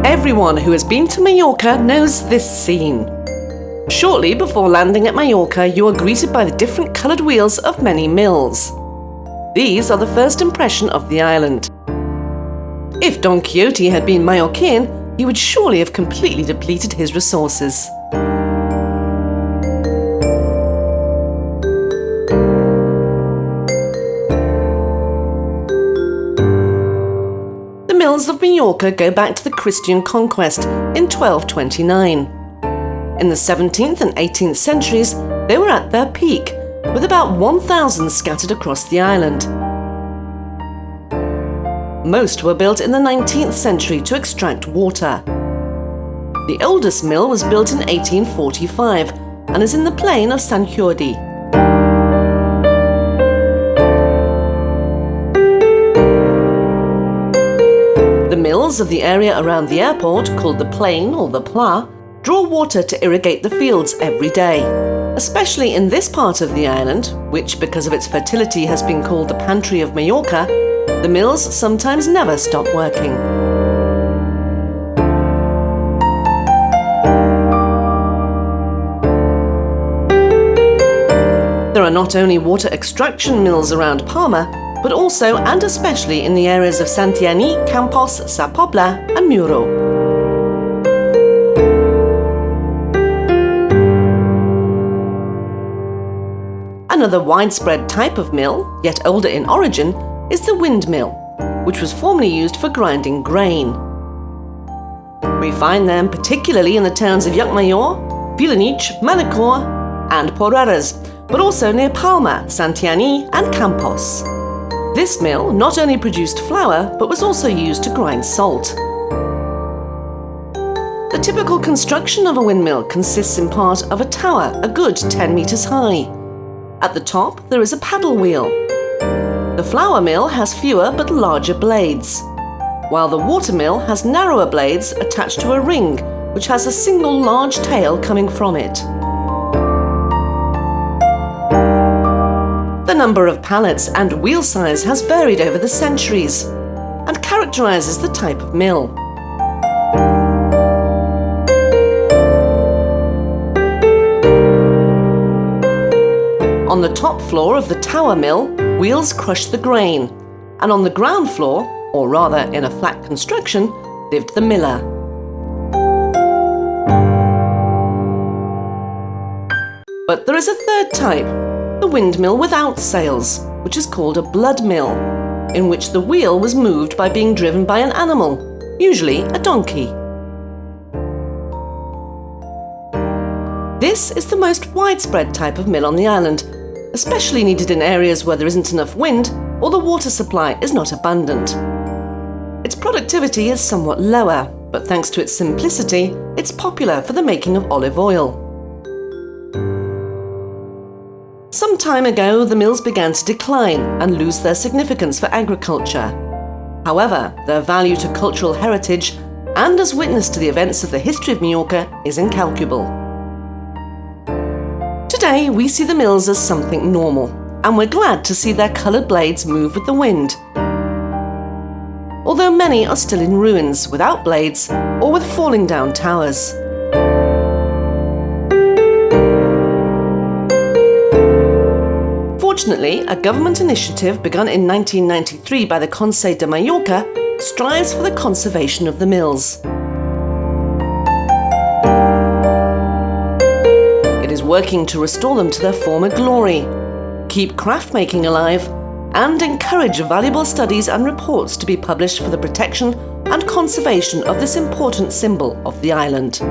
Everyone who has been to Mallorca knows this scene. Shortly before landing at Mallorca, you are greeted by the different coloured wheels of many mills. These are the first impression of the island. If Don Quixote had been Mallorquin, he would surely have completely depleted his resources. The mills of Mallorca go back to the Christian conquest in 1229. In the 17th and 18th centuries, they were at their peak, with about 1,000 scattered across the island. Most were built in the 19th century to extract water. The oldest mill was built in 1845 and is in the plain of San Jordi. The mills of the area around the airport, called the plain or the pla, draw water to irrigate the fields every day. Especially in this part of the island, which because of its fertility has been called the pantry of Mallorca, the mills sometimes never stop working. There are not only water extraction mills around Palma, but also and especially in the areas of Santianí, Campos, Sa Pobla and Muro. Another widespread type of mill, yet older in origin, is the windmill, which was formerly used for grinding grain. We find them particularly in the towns of Llucmajor, Vilanich, Manacor and Porreres, but also near Palma, Santianí and Campos. This mill not only produced flour, but was also used to grind salt. The typical construction of a windmill consists in part of a tower a good 10 metres high. At the top, there is a paddle wheel. The flour mill has fewer but larger blades, while the water mill has narrower blades attached to a ring, which has a single large tail coming from it. The number of pallets and wheel size has varied over the centuries and characterizes the type of mill. On the top floor of the tower mill, wheels crushed the grain, and on the ground floor, or rather in a flat construction, lived the miller. But there is a third type, the windmill without sails, which is called a blood mill, in which the wheel was moved by being driven by an animal, usually a donkey. This is the most widespread type of mill on the island, especially needed in areas where there isn't enough wind or the water supply is not abundant. Its productivity is somewhat lower, but thanks to its simplicity, it's popular for the making of olive oil. Some time ago, the mills began to decline and lose their significance for agriculture. However, their value to cultural heritage and as witness to the events of the history of Mallorca is incalculable. Today, we see the mills as something normal, and we're glad to see their coloured blades move with the wind. Although many are still in ruins, without blades, or with falling down towers. Fortunately, a government initiative begun in 1993 by the Consell de Mallorca strives for the conservation of the mills. It is working to restore them to their former glory, keep craft making alive, and encourage valuable studies and reports to be published for the protection and conservation of this important symbol of the island.